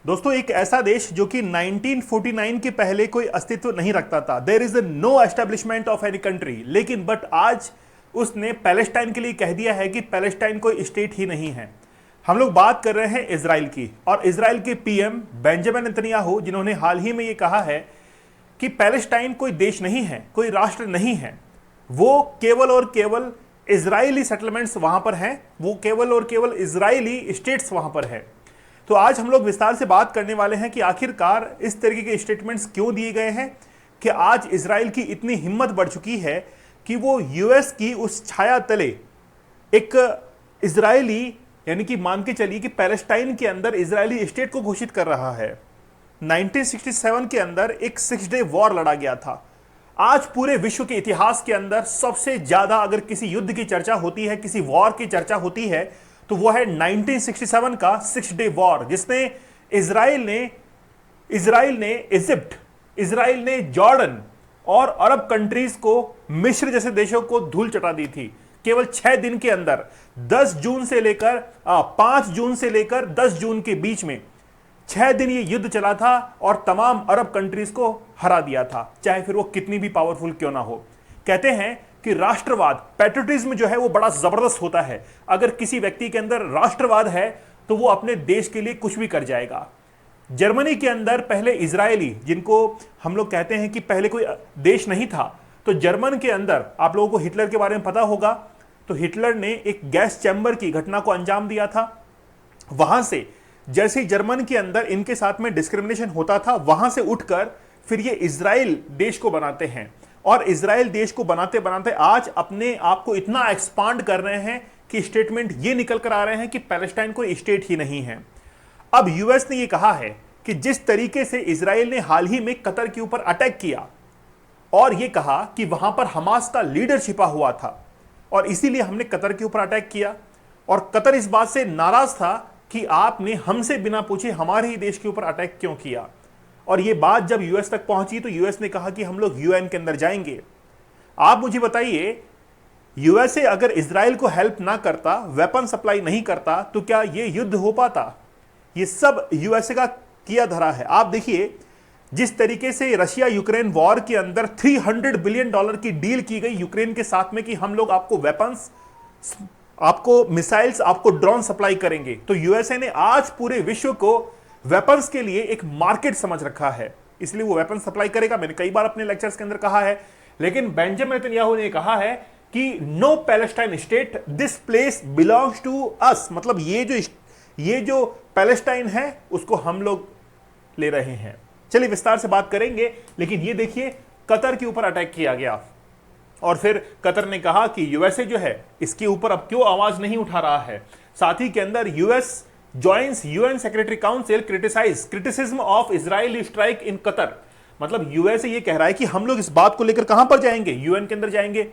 दोस्तों, एक ऐसा देश जो कि 1949 के पहले कोई अस्तित्व नहीं रखता था, there is no establishment of any country, लेकिन बट आज उसने पैलेस्टाइन के लिए कह दिया है कि पैलेस्टाइन कोई स्टेट ही नहीं है। हम लोग बात कर रहे हैं इजराइल की, और इजराइल के पीएम बेंजामिन नेतन्याहू, जिन्होंने हाल ही में ये कहा है कि पैलेस्टाइन कोई देश नहीं है, कोई राष्ट्र नहीं है, वो केवल और केवल इजरायली सेटलमेंट्स वहां पर हैं, वो केवल और केवल इजरायली स्टेट्स वहां पर है। तो आज हम लोग विस्तार से बात करने वाले हैं कि आखिरकार इस तरीके के स्टेटमेंट्स क्यों दिए गए हैं कि आज इजराइल की इतनी हिम्मत बढ़ चुकी है कि वो यूएस की उस छाया तले एक इजरायली, यानी कि मान के चलिए कि पैलेस्टाइन के अंदर इजरायली स्टेट को घोषित कर रहा है। 1967 के अंदर एक 6 डे वॉर लड़ा गया था। आज पूरे विश्व के इतिहास के अंदर सबसे ज्यादा अगर किसी युद्ध की चर्चा होती है, किसी वॉर की चर्चा होती है, तो वो है 1967 का 6 डे वॉर, जिसने इजराइल ने इजिप्ट, इजराइल ने जॉर्डन और अरब कंट्रीज को, मिस्र जैसे देशों को धूल चटा दी थी। केवल 6 दिन के अंदर 5 जून से लेकर 10 जून के बीच में 6 दिन ये युद्ध चला था और तमाम अरब कंट्रीज को हरा दिया था, चाहे फिर वो कितनी भी पावरफुल क्यों ना हो। कहते हैं कि राष्ट्रवाद, पैट्रियटिज्म जो है वो बड़ा जबरदस्त होता है। अगर किसी व्यक्ति के अंदर राष्ट्रवाद है तो वो अपने देश के लिए कुछ भी कर जाएगा। जर्मनी के अंदर पहले इजरायली, जिनको हम लोग कहते हैं कि पहले कोई देश नहीं था, तो जर्मन के अंदर आप लोगों को हिटलर के बारे में पता होगा, तो हिटलर ने एक गैस चैम्बर की घटना को अंजाम दिया था। वहां से जैसे जर्मन के अंदर इनके साथ में डिस्क्रिमिनेशन होता था, वहां से उठकर फिर ये इजराइल देश को बनाते हैं, और इजराइल देश को बनाते बनाते आज अपने आप को इतना एक्सपांड कर रहे हैं कि स्टेटमेंट ये निकल कर आ रहे हैं कि पैलेस्टाइन कोई स्टेट ही नहीं है। अब यूएस ने ये कहा है कि जिस तरीके से इजराइल ने हाल ही में कतर के ऊपर अटैक किया और ये कहा कि वहां पर हमास का लीडर छिपा हुआ था और इसीलिए हमने कतर के ऊपर अटैक किया, और कतर इस बात से नाराज था कि आपने हमसे बिना पूछे हमारे ही देश के ऊपर अटैक क्यों किया। और ये बात जब यूएस तक पहुंची तो यूएस ने कहा कि हम लोग यूएन के अंदर जाएंगे। आप मुझे बताइए, यूएसए अगर इजराइल को हेल्प ना करता, वेपन सप्लाई नहीं करता, तो क्या ये युद्ध हो पाता? ये सब यूएसए का किया धरा है। आप देखिए जिस तरीके से रशिया यूक्रेन वॉर के अंदर $300 बिलियन की डील की गई यूक्रेन के साथ में कि हम लोग आपको वेपन्स, आपको मिसाइल्स, आपको ड्रोन सप्लाई करेंगे। तो यूएसए ने आज पूरे विश्व को वेपन्स के लिए एक मार्केट समझ रखा है, इसलिए वो वेपन सप्लाई करेगा। मैंने कई बार अपने लेक्चर्स के अंदर कहा है, लेकिन बेंजामिन नेतन्याहू ने कहा है कि no Palestine state, this place belongs to us. मतलब ये जो पैलेस्टाइन है उसको हम लोग ले रहे हैं। चलिए विस्तार से बात करेंगे, लेकिन ये देखिए कतर के ऊपर अटैक किया गया और फिर कतर ने कहा कि यूएसए जो है इसके ऊपर अब क्यों आवाज नहीं उठा रहा है। साथ ही के अंदर US joins UN Secretary Council criticism of Israeli strike in Qatar। मतलब यूएस ये कह रहा है कि हम लोग इस बात को लेकर कहां पर जाएंगे, यूएन के अंदर जाएंगे।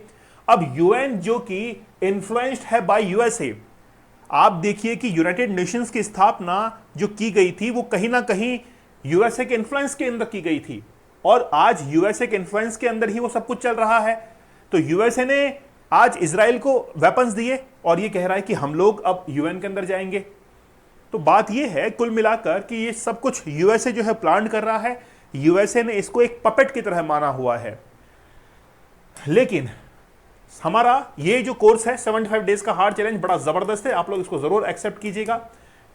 अब यूएन जो कि इन्फ्लुएंस्ड है बाय यूएसए, आप देखिए कि यूनाइटेड नेशंस की स्थापना जो की गई थी वो कहीं ना कहीं यूएसए के इन्फ्लुएंस के अंदर की गई थी, और आज यूएसए के इन्फ्लुएंस के अंदर ही वो सब कुछ चल रहा है। तो यूएसए ने आज इजराइल को वेपन्स दिए और ये कह रहा है कि हम लोग अब यूएन के अंदर जाएंगे। तो बात यह है कुल मिलाकर कि ये सब कुछ यूएसए जो है प्लान कर रहा है। यूएसए ने इसको एक पपेट की तरह माना हुआ है। लेकिन हमारा ये जो कोर्स है 75 डेज का हार्ड चैलेंज बड़ा जबरदस्त है, आप लोग इसको जरूर एक्सेप्ट कीजिएगा।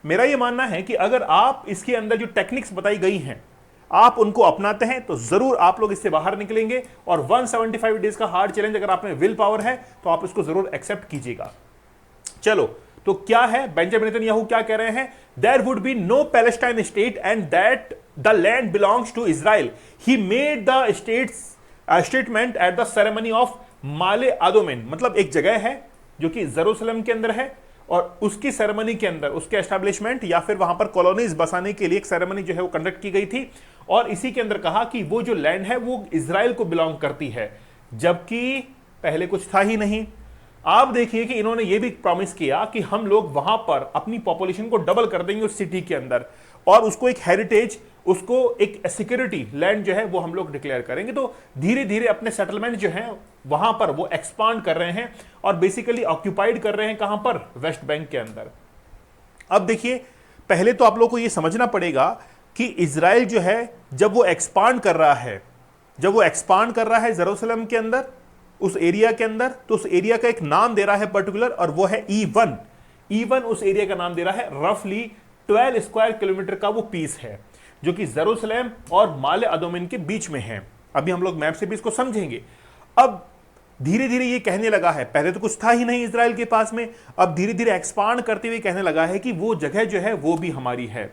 मेरा ये मानना है कि अगर आप इसके अंदर जो टेक्निक्स बताई गई हैं आप उनको अपनाते हैं तो जरूर आप लोग इससे बाहर निकलेंगे, और 175 डेज का हार्ड चैलेंज अगर आप में विल पावर है तो आप इसको जरूर एक्सेप्ट कीजिएगा। चलो, तो क्या है, बेंजामिन नेतन्याहू क्या कह रहे हैं? There would be no Palestine state and that the land belongs to Israel. He made the statement at the ceremony of Maale Adumim. मतलब एक जगह है जो कि जेरूशलेम के अंदर है, और उसकी सेरेमनी के अंदर उसके एस्टैब्लिशमेंट या फिर वहां पर कॉलोनीज बसाने के लिए एक सेरेमनी जो है वो कंडक्ट की गई थी, और इसी के अंदर कहा कि वो जो लैंड है वो इजराइल को बिलोंग करती है, जबकि पहले कुछ था ही नहीं। आप देखिए कि इन्होंने ये भी प्रॉमिस किया कि हम लोग वहां पर अपनी पॉपुलेशन को डबल कर देंगे उस सिटी के अंदर, और उसको एक हेरिटेज, उसको एक सिक्योरिटी लैंड जो है वो हम लोग डिक्लेयर करेंगे। तो धीरे धीरे अपने सेटलमेंट जो है वहां पर वो एक्सपांड कर रहे हैं और बेसिकली ऑक्यूपाइड कर रहे हैं। कहां पर? वेस्ट बैंक के अंदर। अब देखिए पहले तो आप लोगों को यह समझना पड़ेगा कि इजराइल जो है जब वो एक्सपांड कर रहा है, जब वो एक्सपांड कर रहा है जेरूशलेम के अंदर, उस एरिया के अंदर, तो उस एरिया का एक नाम दे रहा है पर्टिकुलर, और वो है E1। E1 उस एरिया का नाम दे रहा है। रफली 12 स्क्वायर किलोमीटर का वो पीस है जो कि जेरूशलेम और माले अदोमिन के बीच में है। अभी हम लोग मैप से भी इसको समझेंगे। अब धीरे धीरे ये कहने लगा है, पहले तो कुछ था ही नहीं इजराइल के पास में, अब धीरे धीरे एक्सपांड करते हुए कहने लगा है कि वो जगह जो है वो भी हमारी है।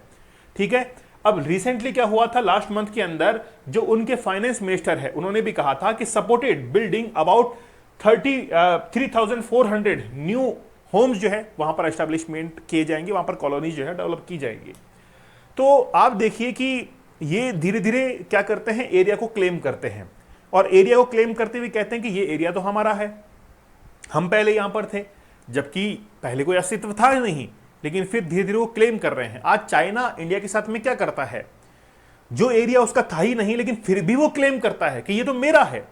ठीक है। अब रिसेंटली क्या हुआ था, लास्ट मंथ के अंदर जो उनके फाइनेंस मिनिस्टर है उन्होंने भी कहा था कि supported building about 3,400 new homes जो है वहां पर एस्टेब्लिशमेंट किए जाएंगे, वहां पर कॉलोनीज जो है डेवलप की जाएंगी। तो आप देखिए कि ये धीरे धीरे क्या करते हैं, एरिया को क्लेम करते हैं, और एरिया को क्लेम करते हुए कहते हैं कि ये एरिया तो हमारा है, हम पहले यहां पर थे, जबकि पहले कोई अस्तित्व था नहीं, लेकिन फिर धीरे धीरे वो क्लेम कर रहे हैं। आज चाइना इंडिया के साथ में क्या करता है, जो एरिया उसका था ही नहीं लेकिन फिर भी वो क्लेम करता है कि ये तो मेरा है,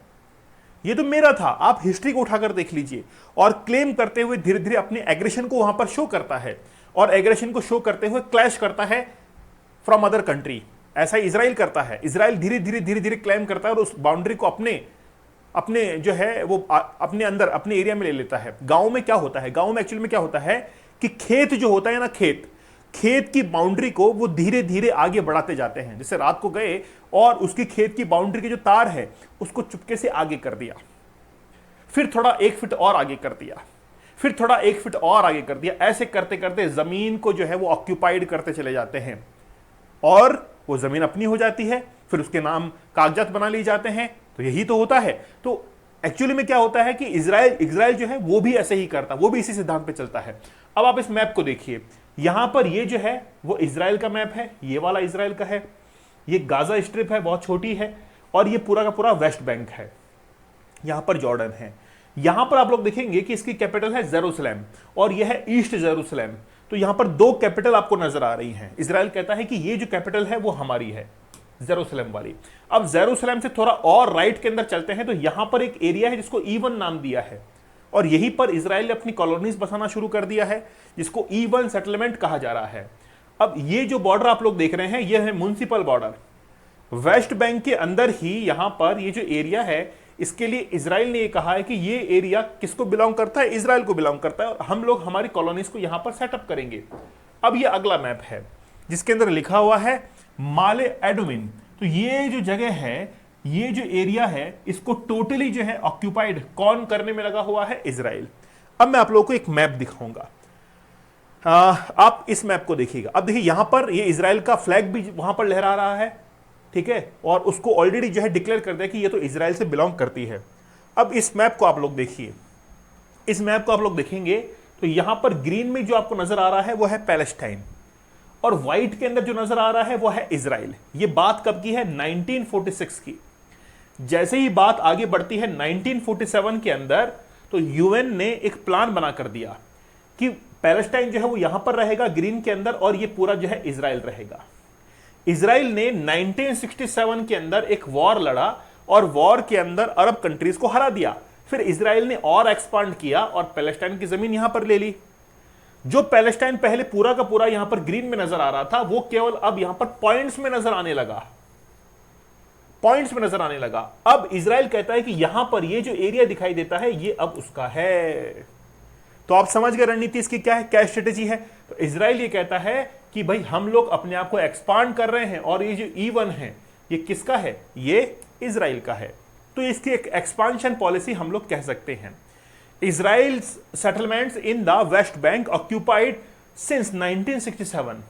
ये तो मेरा था। आप हिस्ट्री को उठाकर देख लीजिए, और क्लेम करते हुए धीरे धीरे अपने एग्रेशन को वहां पर शो करता है, और एग्रेशन को शो करते हुए क्लैश करता है फ्रॉम अदर कंट्री। ऐसा ही इजराइल करता है। इजराइल धीरे धीरे क्लेम करता है और उस बाउंड्री को अपने जो है वो अपने अंदर अपने एरिया में ले लेता है। गांव में क्या होता है, गांव में एक्चुअली में क्या होता है कि खेत जो होता है ना, खेत की बाउंड्री को वो धीरे धीरे आगे बढ़ाते जाते हैं। जैसे रात को गए और उसकी खेत की बाउंड्री के जो तार है उसको चुपके से आगे कर दिया, फिर थोड़ा 1 फीट और आगे कर दिया, फिर थोड़ा 1 फीट और आगे कर दिया। ऐसे करते करते जमीन को जो है वो ऑक्यूपाइड करते चले जाते हैं, और वो जमीन अपनी हो जाती है। फिर उसके नाम कागजात बना लिए जाते हैं। तो यही तो होता है। तो एक्चुअली में क्या होता है कि इजराइल जो है वो भी ऐसे ही करता, वो भी इसी सिद्धांत पे चलता है। अब आप इस मैप को देखिए, यहां पर ये जो है वो इजराइल का मैप है, ये वाला इजराइल का है, ये गाजा स्ट्रिप है, बहुत छोटी है, और ये पूरा का पूरा वेस्ट बैंक है, यहां पर जॉर्डन है। यहां पर आप लोग देखेंगे कि इसकी कैपिटल है जेरूशलेम, और यह है ईस्ट जेरूशलेम। तो यहां पर 2 कैपिटल आपको नजर आ रही हैं। इजराइल कहता है कि ये जो कैपिटल है वो हमारी है, जेरूशलेम वाली। अब जेरूशलेम से थोड़ा और राइट के अंदर चलते हैं तो यहां पर एक एरिया है जिसको E1 नाम दिया है, और यहीं पर इजराइल ने अपनी कॉलोनीज बसाना शुरू कर दिया है, जिसको E1 सेटलमेंट कहा जा रहा है। अब ये जो बॉर्डर आप लोग देख रहे हैं ये है म्युनिसिपल बॉर्डर। वेस्ट बैंक के अंदर ही यहां पर ये जो एरिया है, इसके लिए इजराइल ने ये कहा है कि ये एरिया किसको बिलोंग करता है, इजराइल को बिलोंग करता है, और हम लोग हमारी कॉलोनीज को यहां पर सेटअप करेंगे। अब ये अगला मैप है जिसके अंदर लिखा हुआ है माले एडोमिन। तो ये जो जगह है, ये जो एरिया है, इसको टोटली जो है ऑक्यूपाइड कौन करने में लगा हुआ है, इजराइल। अब मैं आप लोगों को एक मैप दिखाऊंगा, आप इस मैप को देखिएगा। अब देखिए यहां पर ये इजराइल का फ्लैग भी वहां पर लहरा रहा है, ठीक है, और उसको ऑलरेडी जो है डिक्लेयर कर दिया कि ये तो इजराइल से बिलोंग करती है। अब इस मैप को आप लोग देखिए, इस मैप को आप लोग देखेंगे तो यहां पर ग्रीन में जो आपको नजर आ रहा है वो है पैलेस्टाइन, और व्हाइट के अंदर जो नजर आ रहा है वो है इजराइल। ये बात कब की है, 1946 की। जैसे ही बात आगे बढ़ती है 1947 के अंदर, तो यूएन ने एक प्लान बना कर दिया कि पैलेस्टाइन जो है वो यहां पर रहेगा ग्रीन के अंदर, और ये पूरा जो है इजराइल रहेगा। इजराइल ने 1967 के अंदर एक वॉर लड़ा, और वॉर के अंदर अरब कंट्रीज को हरा दिया। फिर इजराइल ने और एक्सपांड किया और पैलेस्टाइन की जमीन यहां पर ले ली। जो पैलेस्टाइन पहले पूरा का पूरा यहां पर ग्रीन में नजर आ रहा था, वो केवल अब यहां पर पॉइंट्स में नजर आने लगा, पॉइंट्स में नजर आने लगा। अब इजराइल कहता है कि यहां पर ये जो एरिया दिखाई देता है ये अब उसका है। तो आप समझ गए रणनीति इसकी क्या है, क्या स्ट्रेटेजी है। तो इजराइल ये कहता है कि भाई हम लोग अपने आप को एक्सपांड कर रहे हैं, और ये जो E1 है ये किसका है, ये इजराइल का है। तो इसकी एक एक्सपांशन पॉलिसी हम लोग कह सकते हैं। Israel settlements in the West Bank occupied since 1967।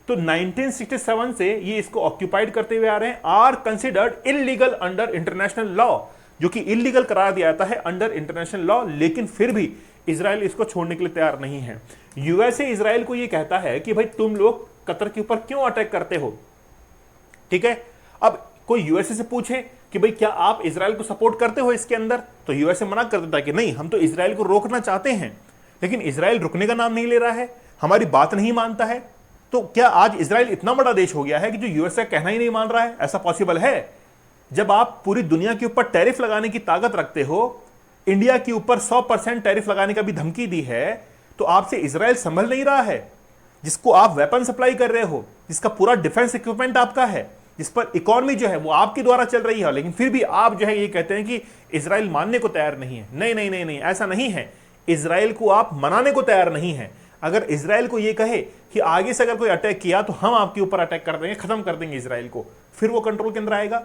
तो 1967 से ये इसको ऑक्यूपाइड करते हुए आ रहे हैं। Are considered illegal under international law, जो कि इलीगल करार दिया जाता है अंडर इंटरनेशनल लॉ, लेकिन फिर भी इजराइल इसको छोड़ने के लिए तैयार नहीं है। यूएसए इजराइल को ये कहता है कि भाई तुम लोग कतर के ऊपर क्यों अटैक करते हो, ठीक है। अब कोई यूएसए से पूछे कि भाई क्या आप इजराइल को सपोर्ट करते हो इसके अंदर, तो यूएसए मना कर देता है कि नहीं, हम तो इजराइल को रोकना चाहते हैं, लेकिन इजराइल रुकने का नाम नहीं ले रहा है, हमारी बात नहीं मानता है। तो क्या आज इजराइल इतना बड़ा देश हो गया है कि जो यूएसए कहना ही नहीं मान रहा है? ऐसा पॉसिबल है? जब आप पूरी दुनिया के ऊपर टैरिफ लगाने की ताकत रखते हो, इंडिया के ऊपर 100% टैरिफ लगाने का भी धमकी दी है, तो आपसे इजराइल संभल नहीं रहा है। जिसको आप वेपन सप्लाई कर रहे हो, जिसका पूरा डिफेंस इक्विपमेंट आपका है, जिस पर इकोनॉमी जो है वो आपके द्वारा चल रही है, लेकिन फिर भी आप जो है ये कहते हैं कि इजराइल मानने को तैयार नहीं है। नहीं नहीं नहीं नहीं, ऐसा नहीं है। इजराइल को आप मनाने को तैयार नहीं है। अगर इजराइल को ये कहे कि आगे से अगर कोई अटैक किया तो हम आपके ऊपर अटैक कर देंगे, खत्म कर देंगे इजराइल को, फिर वो कंट्रोल के अंदर आएगा।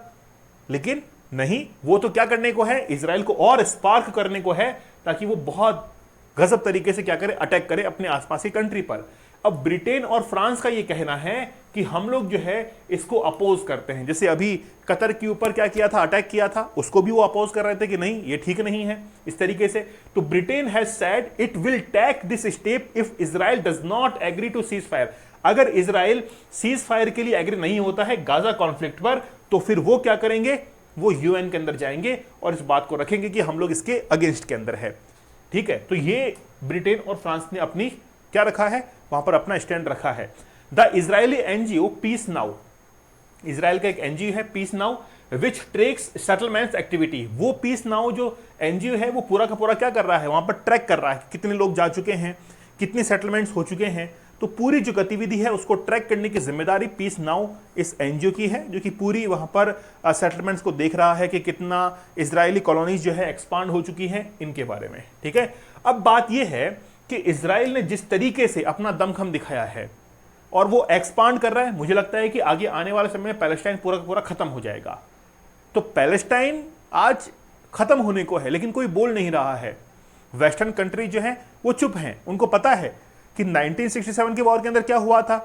लेकिन नहीं, वो तो क्या करने को है, इजराइल को और स्पार्क करने को है, ताकि वो बहुत गजब तरीके से क्या करे, अटैक करे अपने आसपास की कंट्री पर। अब ब्रिटेन और फ्रांस का ये कहना है कि हम लोग जो है इसको अपोज करते हैं। जैसे अभी कतर के ऊपर क्या किया था, अटैक किया था, उसको भी वो अपोज कर रहे थे कि नहीं ये ठीक नहीं है इस तरीके से। तो Britain has said it will take this step if Israel does not agree to cease fire. अगर इजराइल सीज फायर के लिए एग्री नहीं होता है गाजा कॉन्फ्लिक्ट पर, तो फिर वो क्या करेंगे, वो यूएन के अंदर जाएंगे और इस बात को रखेंगे कि हम लोग इसके अगेंस्ट के अंदर है। ठीक है, तो ये ब्रिटेन और फ्रांस ने अपनी क्या रखा है, वहां पर अपना स्टैंड रखा है। The Israeli NGO peace now, Israel का एक एनजीओ है peace now, which tracks settlements activity. वो पीस नाउ जो एनजीओ है वो पूरा का पूरा क्या कर रहा है, वहां पर ट्रैक कर रहा है कितने लोग जा चुके हैं, कितने सेटलमेंट्स हो चुके हैं। तो पूरी जो गतिविधि है उसको ट्रैक करने की जिम्मेदारी पीस नाउ इस एनजीओ की है, जो कि पूरी वहां पर सेटलमेंट्स को देख रहा है कि कितना इजरायली कॉलोनीज जो है एक्सपांड हो चुकी हैं इनके बारे में। ठीक है, अब बात यह है कि इजराइल ने जिस तरीके से अपना दमखम दिखाया है और वो एक्सपांड कर रहा है, मुझे लगता है कि आगे आने वाले समय में पैलेस्टाइन पूरा का पूरा खत्म हो जाएगा। तो पैलेस्टाइन आज खत्म होने को है, लेकिन कोई बोल नहीं रहा है। वेस्टर्न कंट्री जो है वो चुप हैं, उनको पता है कि 1967 के वॉर के अंदर क्या हुआ था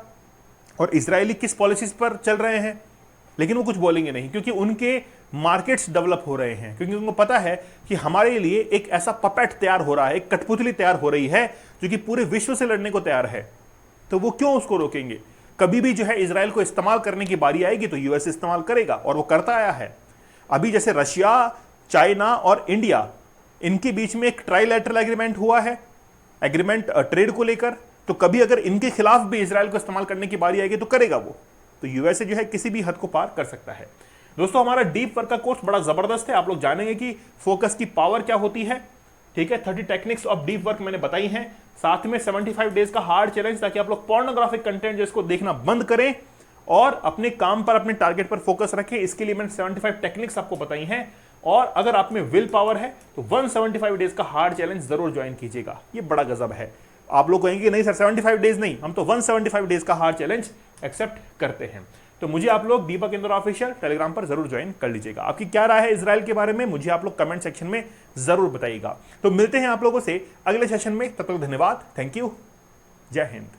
और इजरायली किस पॉलिसीज पर चल रहे हैं, लेकिन वो कुछ बोलेंगे नहीं, क्योंकि उनके मार्केट्स डेवलप हो रहे हैं, क्योंकि उनको पता है कि हमारे लिए एक ऐसा पपेट तैयार हो रहा है, एक कठपुतली तैयार हो रही है जो कि पूरे विश्व से लड़ने को तैयार है। तो वो क्यों उसको रोकेंगे। कभी भी जो है इजराइल को इस्तेमाल करने की बारी आएगी तो यूएस इस्तेमाल करेगा, और वो करता आया है। अभी जैसे रशिया, चाइना और इंडिया, इनके बीच में एक ट्राइलैटरल एग्रीमेंट हुआ है, एग्रीमेंट ट्रेड को लेकर। तो कभी अगर इनके खिलाफ भी इजराइल को इस्तेमाल करने की बारी आएगी तो करेगा वो। तो यूएसए जो है किसी भी हद को पार कर सकता है। दोस्तों, हमारा डीप वर्क का कोर्स बड़ा जबरदस्त है। आप लोग जानेंगे कि फोकस की पावर क्या होती है। ठीक है, 30 टेक्निक्स ऑफ डीप वर्क मैंने बताई हैं, साथ में 75 डेज का हार्ड चैलेंज, ताकि आप लोग पोर्नोग्राफिक कंटेंट जिसको देखना बंद करें और अपने काम पर, अपने टारगेट पर फोकस रखें। इसके लिए मैंने 75 टेक्निक्स आपको बताई हैं। और अगर आप में विल पावर है तो 175 डेज का हार्ड चैलेंज जरूर ज्वाइन कीजिएगा। ये बड़ा गजब है। आप लोग कहेंगे नहीं सर 75 डेज नहीं, हम तो 175 डेज का हार्ड चैलेंज एक्सेप्ट करते हैं। तो मुझे आप लोग दीपक इंदौर ऑफिशियल टेलीग्राम पर जरूर ज्वाइन कर लीजिएगा। आपकी क्या राय है इजराइल के बारे में, मुझे आप लोग कमेंट सेक्शन में जरूर बताइएगा। तो मिलते हैं आप लोगों से अगले सेशन में, तब तक धन्यवाद, थैंक यू, जय हिंद।